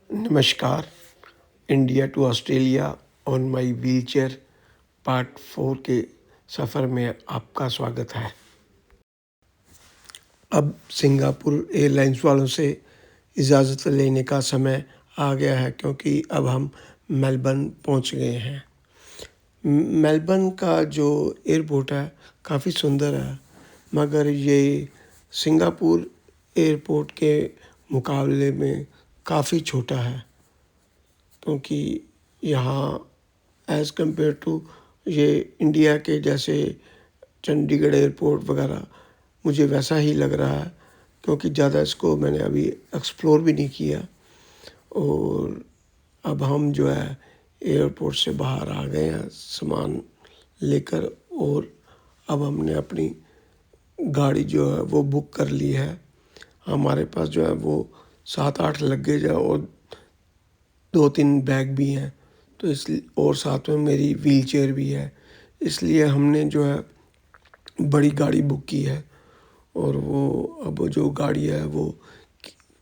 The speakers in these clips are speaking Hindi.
नमस्कार। India to Australia on my wheelchair part 4 के सफ़र में आपका स्वागत है। अब सिंगापुर एयरलाइंस वालों से इजाज़त लेने का समय आ गया है, क्योंकि अब हम मेलबर्न पहुंच गए हैं। मेलबर्न का जो एयरपोर्ट है काफ़ी सुंदर है, मगर ये सिंगापुर एयरपोर्ट के मुकाबले में काफ़ी छोटा है, क्योंकि यहाँ एज़ कम्पेयर टू ये इंडिया के जैसे चंडीगढ़ एयरपोर्ट वगैरह मुझे वैसा ही लग रहा है, क्योंकि ज़्यादा इसको मैंने अभी एक्सप्लोर भी नहीं किया। और अब हम जो है एयरपोर्ट से बाहर आ गए हैं सामान लेकर, और अब हमने अपनी गाड़ी जो है वो बुक कर ली है। हमारे पास जो है वो 7-8 लगेज है और 2-3 बैग भी हैं, तो इसलिए और साथ में मेरी व्हीलचेयर भी है, इसलिए हमने जो है बड़ी गाड़ी बुक की है। और वो अब जो गाड़ी है वो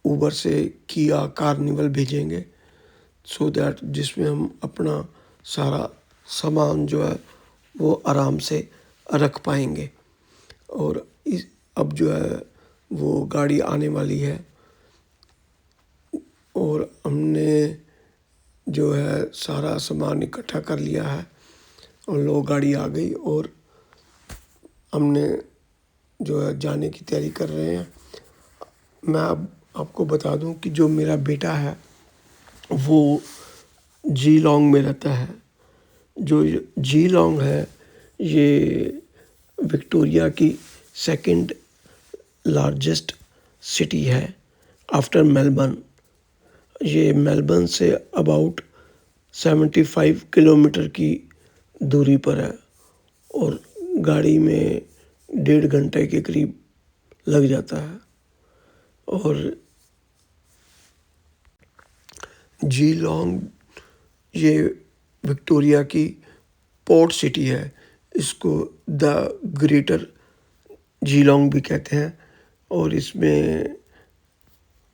ऊबर से किया कार्निवल भेजेंगे, सो दैट जिसमें हम अपना सारा सामान जो है वो आराम से रख पाएंगे। और अब जो है वो गाड़ी आने वाली है, और हमने जो है सारा सामान इकट्ठा कर लिया है और लोग गाड़ी आ गई, और हमने जो है जाने की तैयारी कर रहे हैं। मैं अब आपको बता दूं कि जो मेरा बेटा है वो जीलोंग में रहता है। जो जीलोंग है ये विक्टोरिया की सेकंड लार्जेस्ट सिटी है आफ्टर मेलबर्न। ये मेलबर्न से अबाउट 75 किलोमीटर की दूरी पर है, और गाड़ी में 1.5 घंटे के करीब लग जाता है। और जीलोंग ये विक्टोरिया की पोर्ट सिटी है, इसको द ग्रेटर जीलोंग भी कहते हैं, और इसमें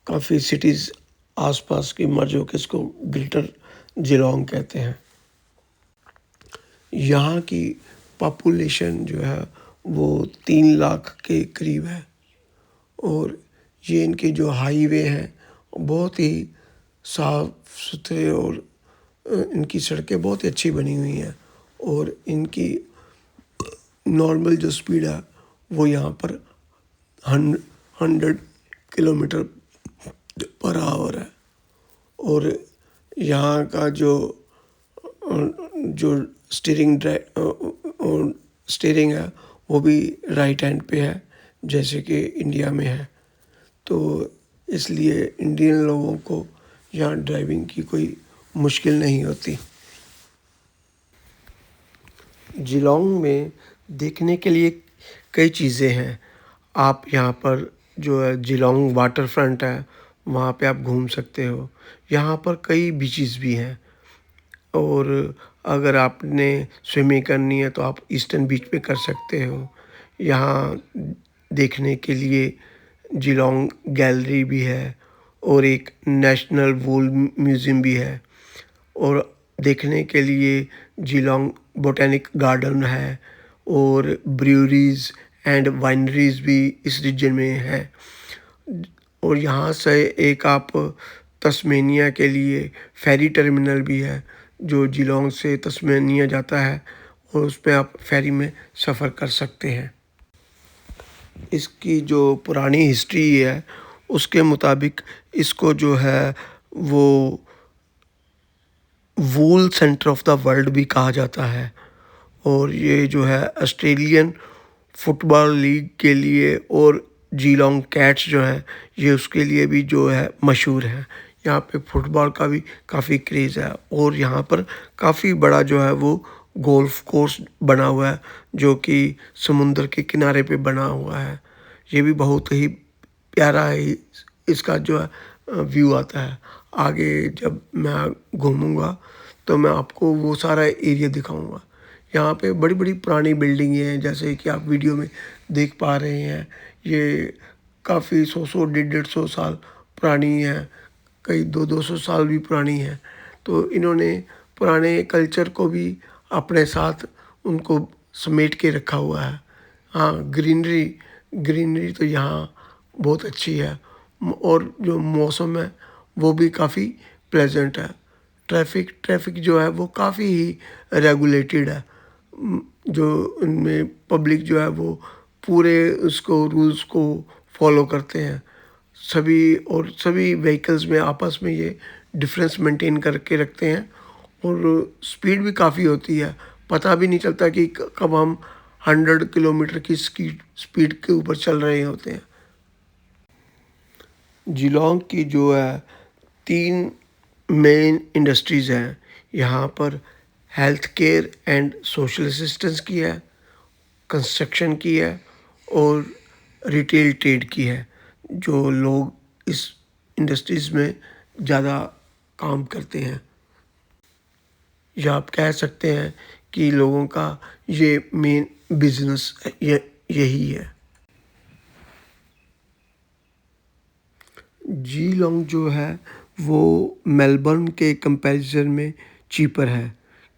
काफ़ी सिटीज़ आसपास की मर्ज होकर इसको ग्रेटर जीलोंग कहते हैं। यहाँ की पॉपुलेशन जो है वो 3 लाख के करीब है, और ये इनके जो हाईवे हैं बहुत ही साफ सुथरे, और इनकी सड़कें बहुत ही अच्छी बनी हुई हैं, और इनकी नॉर्मल जो स्पीड है वो यहाँ पर 100 किलोमीटर पर आवर है। और यहाँ का जो स्टीयरिंग है वो भी राइट हैंड पे है, जैसे कि इंडिया में है। तो इसलिए इंडियन लोगों को यहाँ ड्राइविंग की कोई मुश्किल नहीं होती। जिलोंग में देखने के लिए कई चीज़ें हैं। आप यहाँ पर जो है जिलोंग वाटर फ्रंट है, वहाँ पे आप घूम सकते हो। यहाँ पर कई बीचेस भी हैं, और अगर आपने स्विमिंग करनी है तो आप ईस्टर्न बीच पे कर सकते हो। यहाँ देखने के लिए जिलोंग गैलरी भी है, और एक नेशनल वूल म्यूज़ियम भी है, और देखने के लिए जिलोंग बोटेनिक गार्डन है, और ब्रूअरीज एंड वाइनरीज भी इस रीजन में है। और यहाँ से एक आप तस्मेनिया के लिए फेरी टर्मिनल भी है, जो जिलोंग से तस्मेनिया जाता है, और उस पर आप फेरी में सफ़र कर सकते हैं। इसकी जो पुरानी हिस्ट्री है उसके मुताबिक इसको जो है वो वूल सेंटर ऑफ द वर्ल्ड भी कहा जाता है, और ये जो है ऑस्ट्रेलियन फुटबॉल लीग के लिए और जीलोंग कैट्स जो है ये उसके लिए भी जो है मशहूर है। यहाँ पे फुटबॉल का भी काफ़ी क्रेज़ है, और यहाँ पर काफ़ी बड़ा जो है वो गोल्फ कोर्स बना हुआ है, जो कि समुंदर के किनारे पे बना हुआ है। ये भी बहुत ही प्यारा है, इसका जो है व्यू आता है। आगे जब मैं घूमूंगा तो मैं आपको वो सारा एरिया दिखाऊंगा। यहाँ पे बड़ी बड़ी पुरानी बिल्डिंगें हैं, जैसे कि आप वीडियो में देख पा रहे हैं। ये काफ़ी 100-150 साल पुरानी है, कई 200-200 साल भी पुरानी है। तो इन्होंने पुराने कल्चर को भी अपने साथ उनको समेट के रखा हुआ है। हाँ, ग्रीनरी ग्रीनरी तो यहाँ बहुत अच्छी है और जो मौसम है वो भी काफ़ी प्लेजेंट है। ट्रैफ़िक जो है वो काफ़ी ही रेगुलेटेड है। जो इनमें पब्लिक जो है वो पूरे उसको रूल्स को फॉलो करते हैं। सभी व्हीकल्स में आपस में ये डिफरेंस मेंटेन करके रखते हैं और स्पीड भी काफ़ी होती है। पता भी नहीं चलता कि कब हम 100 किलोमीटर की स्पीड के ऊपर चल रहे होते हैं। जिलोंग की जो है 3 मेन इंडस्ट्रीज़ हैं। यहाँ पर health care and social assistance की है, कंस्ट्रक्शन की है और रिटेल ट्रेड की है। जो लोग इस इंडस्ट्रीज़ में ज़्यादा काम करते हैं, या आप कह सकते हैं कि लोगों का ये मेन बिजनेस यही है। जीलोंग जो है वो मेलबर्न के कंपैरिजन में चीपर है,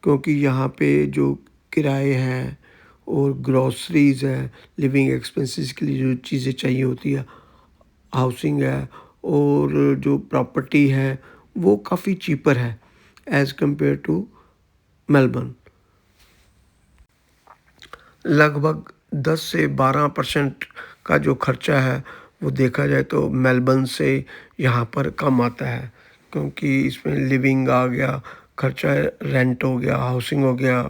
क्योंकि यहाँ पे जो किराए हैं और ग्रॉसरीज है, लिविंग एक्सपेंसेस के लिए जो चीज़ें चाहिए होती है, हाउसिंग है और जो प्रॉपर्टी है वो काफ़ी चीपर है एज़ कंपेयर टू मेलबर्न। लगभग 10 से 12% का जो खर्चा है वो देखा जाए तो मेलबर्न से यहाँ पर कम आता है, क्योंकि इसमें लिविंग आ गया, खर्चा रेंट हो गया, हाउसिंग हो गया,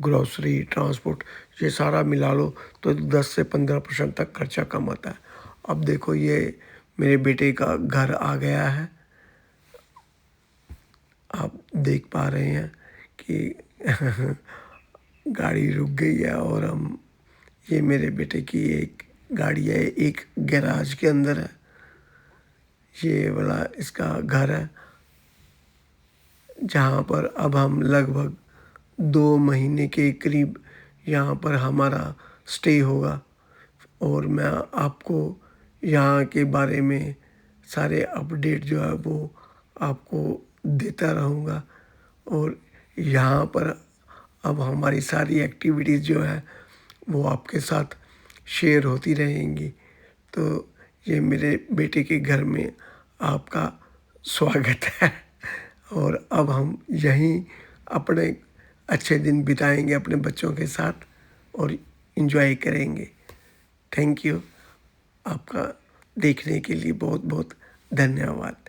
ग्रोसरी, ट्रांसपोर्ट, ये सारा मिला लो तो 10 से 15% तक खर्चा कम आता है। अब देखो ये मेरे बेटे का घर आ गया है, आप देख पा रहे हैं कि गाड़ी रुक गई है और ये मेरे बेटे की एक गाड़ी है, एक गैराज के अंदर है। ये वाला इसका घर है, जहाँ पर अब हम लगभग 2 महीने के करीब यहाँ पर हमारा स्टे होगा और मैं आपको यहाँ के बारे में सारे अपडेट जो है वो आपको देता रहूँगा। और यहाँ पर अब हमारी सारी एक्टिविटीज़ जो है वो आपके साथ शेयर होती रहेंगी। तो ये मेरे बेटे के घर में आपका स्वागत है और अब हम यहीं अपने अच्छे दिन बिताएंगे अपने बच्चों के साथ और इन्जॉय करेंगे। Thank you. आपका देखने के लिए बहुत बहुत धन्यवाद।